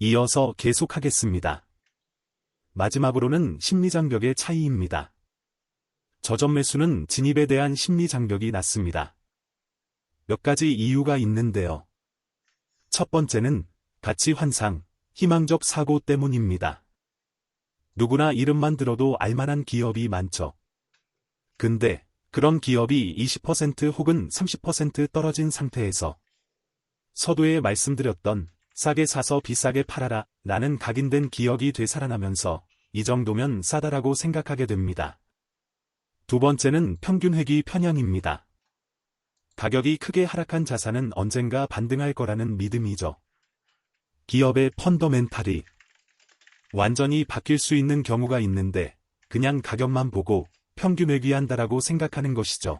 이어서 계속하겠습니다. 마지막으로는 심리장벽의 차이입니다. 저점 매수는 진입에 대한 심리장벽이 낮습니다. 몇 가지 이유가 있는데요. 첫 번째는 가치 환상, 희망적 사고 때문입니다. 누구나 이름만 들어도 알만한 기업이 많죠. 근데 그런 기업이 20% 혹은 30% 떨어진 상태에서 서두에 말씀드렸던 싸게 사서 비싸게 팔아라 라는 각인된 기억이 되살아나면서 이 정도면 싸다라고 생각하게 됩니다. 두 번째는 평균회귀 편향입니다. 가격이 크게 하락한 자산은 언젠가 반등할 거라는 믿음이죠. 기업의 펀더멘탈이 완전히 바뀔 수 있는 경우가 있는데 그냥 가격만 보고 평균회귀한다라고 생각하는 것이죠.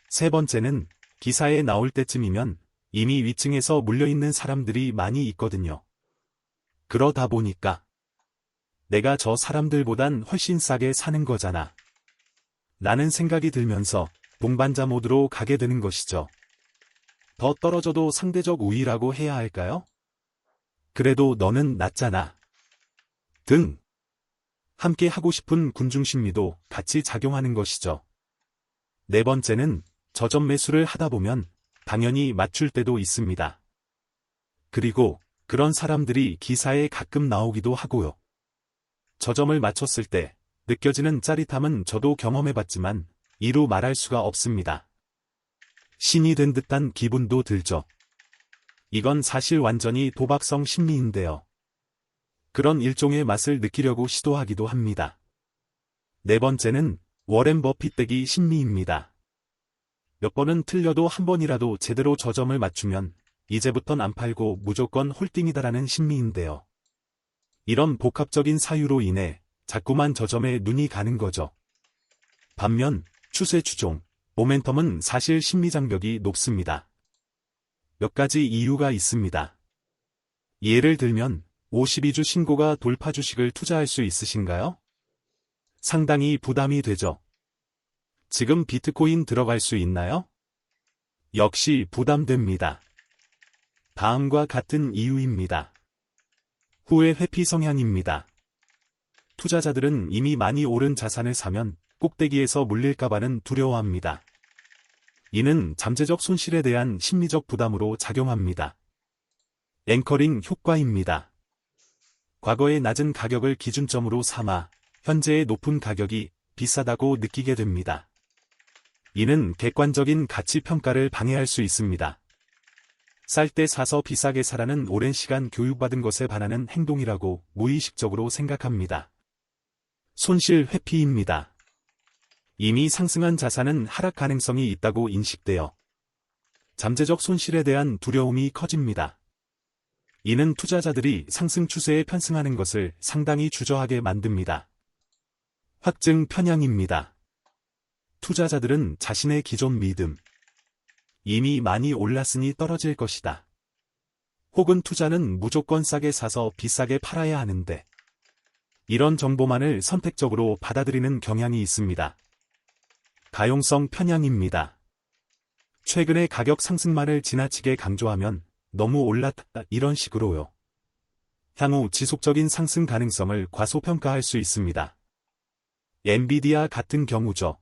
세 번째는 기사에 나올 때쯤이면 이미 위층에서 물려있는 사람들이 많이 있거든요. 그러다 보니까 내가 저 사람들보단 훨씬 싸게 사는 거잖아 라는 생각이 들면서 동반자 모드로 가게 되는 것이죠. 더 떨어져도 상대적 우위라고 해야 할까요? 그래도 너는 낫잖아 등 함께 하고 싶은 군중심리도 같이 작용하는 것이죠. 네 번째는 저점 매수를 하다 보면 당연히 맞출 때도 있습니다. 그리고 그런 사람들이 기사에 가끔 나오기도 하고요. 저점을 맞췄을 때 느껴지는 짜릿함은 저도 경험해봤지만 이루 말할 수가 없습니다. 신이 된 듯한 기분도 들죠. 이건 사실 완전히 도박성 심리인데요. 그런 일종의 맛을 느끼려고 시도하기도 합니다. 네 번째는 워렌 버핏 떼기 심리입니다. 몇 번은 틀려도 한 번이라도 제대로 저점을 맞추면 이제부턴 안 팔고 무조건 홀딩이다라는 심리인데요. 이런 복합적인 사유로 인해 자꾸만 저점에 눈이 가는 거죠. 반면 추세 추종, 모멘텀은 사실 심리장벽이 높습니다. 몇 가지 이유가 있습니다. 예를 들면 52주 신고가 돌파 주식을 투자할 수 있으신가요? 상당히 부담이 되죠. 지금 비트코인 들어갈 수 있나요? 역시 부담됩니다. 다음과 같은 이유입니다. 후회 회피 성향입니다. 투자자들은 이미 많이 오른 자산을 사면 꼭대기에서 물릴까봐는 두려워합니다. 이는 잠재적 손실에 대한 심리적 부담으로 작용합니다. 앵커링 효과입니다. 과거의 낮은 가격을 기준점으로 삼아 현재의 높은 가격이 비싸다고 느끼게 됩니다. 이는 객관적인 가치 평가를 방해할 수 있습니다. 쌀 때 사서 비싸게 사라는 오랜 시간 교육받은 것에 반하는 행동이라고 무의식적으로 생각합니다. 손실 회피입니다. 이미 상승한 자산은 하락 가능성이 있다고 인식되어 잠재적 손실에 대한 두려움이 커집니다. 이는 투자자들이 상승 추세에 편승하는 것을 상당히 주저하게 만듭니다. 확증 편향입니다. 투자자들은 자신의 기존 믿음, 이미 많이 올랐으니 떨어질 것이다. 혹은 투자는 무조건 싸게 사서 비싸게 팔아야 하는데 이런 정보만을 선택적으로 받아들이는 경향이 있습니다. 가용성 편향입니다. 최근의 가격 상승만을 지나치게 강조하면 너무 올랐다 이런 식으로요. 향후 지속적인 상승 가능성을 과소평가할 수 있습니다. 엔비디아 같은 경우죠.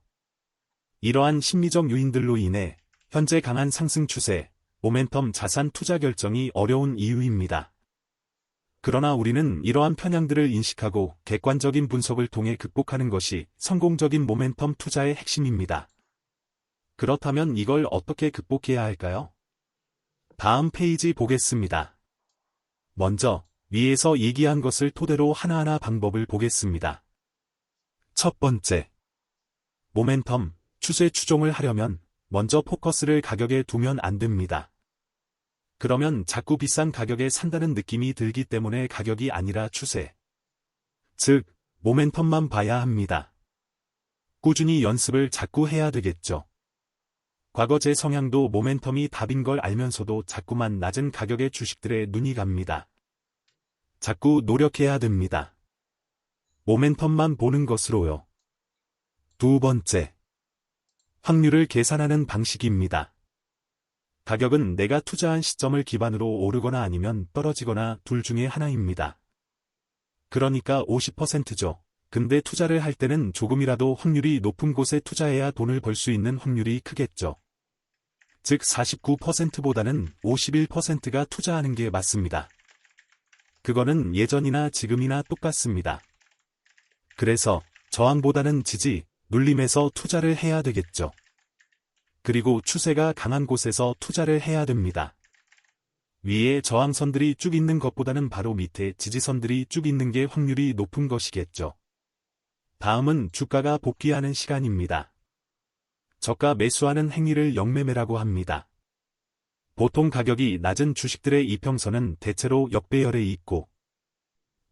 이러한 심리적 요인들로 인해 현재 강한 상승 추세, 모멘텀 자산 투자 결정이 어려운 이유입니다. 그러나 우리는 이러한 편향들을 인식하고 객관적인 분석을 통해 극복하는 것이 성공적인 모멘텀 투자의 핵심입니다. 그렇다면 이걸 어떻게 극복해야 할까요? 다음 페이지 보겠습니다. 먼저 위에서 얘기한 것을 토대로 하나하나 방법을 보겠습니다. 첫 번째, 모멘텀, 추세 추종을 하려면 먼저 포커스를 가격에 두면 안 됩니다. 그러면 자꾸 비싼 가격에 산다는 느낌이 들기 때문에 가격이 아니라 추세, 즉 모멘텀만 봐야 합니다. 꾸준히 연습을 자꾸 해야 되겠죠. 과거 제 성향도 모멘텀이 답인 걸 알면서도 자꾸만 낮은 가격의 주식들에 눈이 갑니다. 자꾸 노력해야 됩니다. 모멘텀만 보는 것으로요. 두 번째, 확률을 계산하는 방식입니다. 가격은 내가 투자한 시점을 기반으로 오르거나 아니면 떨어지거나 둘 중에 하나입니다. 그러니까 50%죠. 근데 투자를 할 때는 조금이라도 확률이 높은 곳에 투자해야 돈을 벌 수 있는 확률이 크겠죠. 즉 49%보다는 51%가 투자하는 게 맞습니다. 그거는 예전이나 지금이나 똑같습니다. 그래서 저항보다는 지지, 눌림에서 투자를 해야 되겠죠. 그리고 추세가 강한 곳에서 투자를 해야 됩니다. 위에 저항선들이 쭉 있는 것보다는 바로 밑에 지지선들이 쭉 있는 게 확률이 높은 것이겠죠. 다음은 주가가 복귀하는 시간입니다. 저가 매수하는 행위를 역매매라고 합니다. 보통 가격이 낮은 주식들의 이평선은 대체로 역배열에 있고,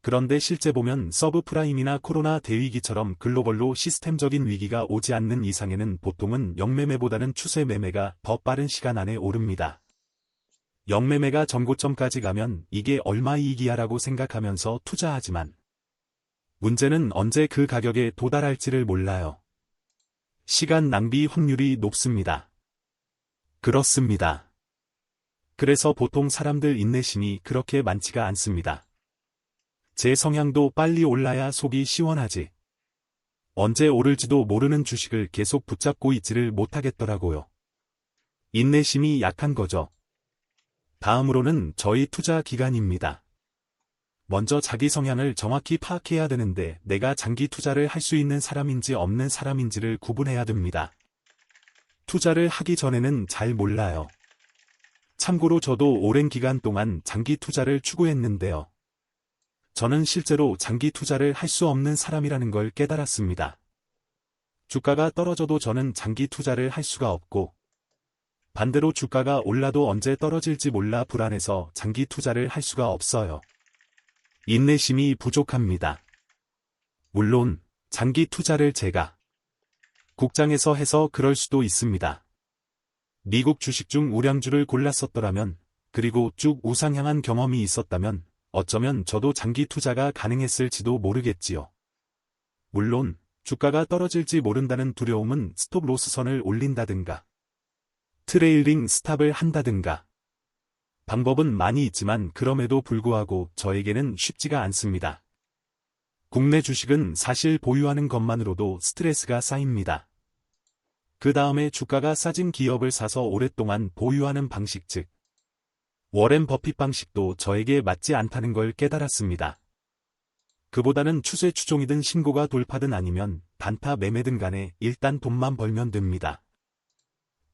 그런데 실제 보면 서브프라임이나 코로나 대위기처럼 글로벌로 시스템적인 위기가 오지 않는 이상에는 보통은 역매매보다는 추세 매매가 더 빠른 시간 안에 오릅니다. 역매매가 전고점까지 가면 이게 얼마 이익이야라고 생각하면서 투자하지만 문제는 언제 그 가격에 도달할지를 몰라요. 시간 낭비 확률이 높습니다. 그렇습니다. 그래서 보통 사람들 인내심이 그렇게 많지가 않습니다. 제 성향도 빨리 올라야 속이 시원하지. 언제 오를지도 모르는 주식을 계속 붙잡고 있지를 못하겠더라고요. 인내심이 약한 거죠. 다음으로는 저희 투자 기간입니다. 먼저 자기 성향을 정확히 파악해야 되는데 내가 장기 투자를 할 수 있는 사람인지 없는 사람인지를 구분해야 됩니다. 투자를 하기 전에는 잘 몰라요. 참고로 저도 오랜 기간 동안 장기 투자를 추구했는데요. 저는 실제로 장기 투자를 할 수 없는 사람이라는 걸 깨달았습니다. 주가가 떨어져도 저는 장기 투자를 할 수가 없고, 반대로 주가가 올라도 언제 떨어질지 몰라 불안해서 장기 투자를 할 수가 없어요. 인내심이 부족합니다. 물론 장기 투자를 제가 국장에서 해서 그럴 수도 있습니다. 미국 주식 중 우량주를 골랐었더라면, 그리고 쭉 우상향한 경험이 있었다면 어쩌면 저도 장기 투자가 가능했을지도 모르겠지요. 물론 주가가 떨어질지 모른다는 두려움은 스톱로스 선을 올린다든가 트레일링 스탑을 한다든가 방법은 많이 있지만 그럼에도 불구하고 저에게는 쉽지가 않습니다. 국내 주식은 사실 보유하는 것만으로도 스트레스가 쌓입니다. 그 다음에 주가가 싸진 기업을 사서 오랫동안 보유하는 방식, 즉 워렌 버핏 방식도 저에게 맞지 않다는 걸 깨달았습니다. 그보다는 추세 추종이든 신고가 돌파든 아니면 단타 매매든 간에 일단 돈만 벌면 됩니다.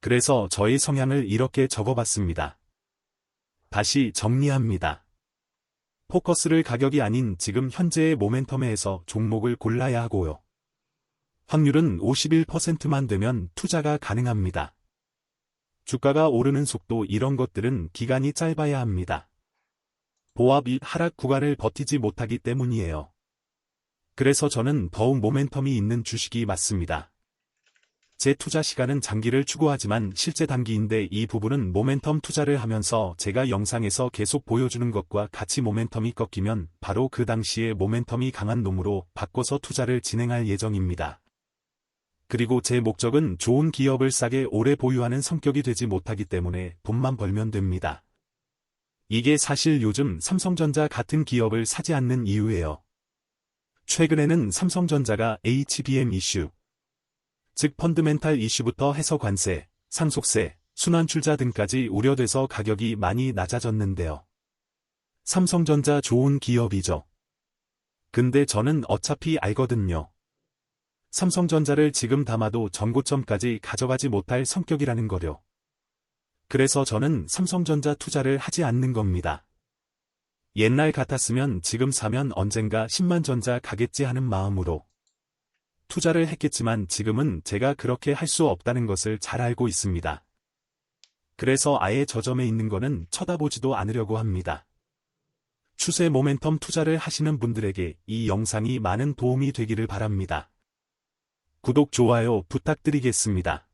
그래서 저의 성향을 이렇게 적어봤습니다. 다시 정리합니다. 포커스를 가격이 아닌 지금 현재의 모멘텀에 해서 종목을 골라야 하고요. 확률은 51%만 되면 투자가 가능합니다. 주가가 오르는 속도 이런 것들은 기간이 짧아야 합니다. 보합 및 하락 구간을 버티지 못하기 때문이에요. 그래서 저는 더욱 모멘텀이 있는 주식이 맞습니다. 제 투자 시간은 장기를 추구하지만 실제 단기인데 이 부분은 모멘텀 투자를 하면서 제가 영상에서 계속 보여주는 것과 같이 모멘텀이 꺾이면 바로 그 당시에 모멘텀이 강한 놈으로 바꿔서 투자를 진행할 예정입니다. 그리고 제 목적은 좋은 기업을 싸게 오래 보유하는 성격이 되지 못하기 때문에 돈만 벌면 됩니다. 이게 사실 요즘 삼성전자 같은 기업을 사지 않는 이유예요. 최근에는 삼성전자가 HBM 이슈, 즉 펀드멘탈 이슈부터 해서 관세, 상속세, 순환출자 등까지 우려돼서 가격이 많이 낮아졌는데요. 삼성전자 좋은 기업이죠. 근데 저는 어차피 알거든요. 삼성전자를 지금 담아도 전고점까지 가져가지 못할 성격이라는 거요. 그래서 저는 삼성전자 투자를 하지 않는 겁니다. 옛날 같았으면 지금 사면 언젠가 10만 전자 가겠지 하는 마음으로 투자를 했겠지만 지금은 제가 그렇게 할 수 없다는 것을 잘 알고 있습니다. 그래서 아예 저점에 있는 거는 쳐다보지도 않으려고 합니다. 추세 모멘텀 투자를 하시는 분들에게 이 영상이 많은 도움이 되기를 바랍니다. 구독, 좋아요 부탁드리겠습니다.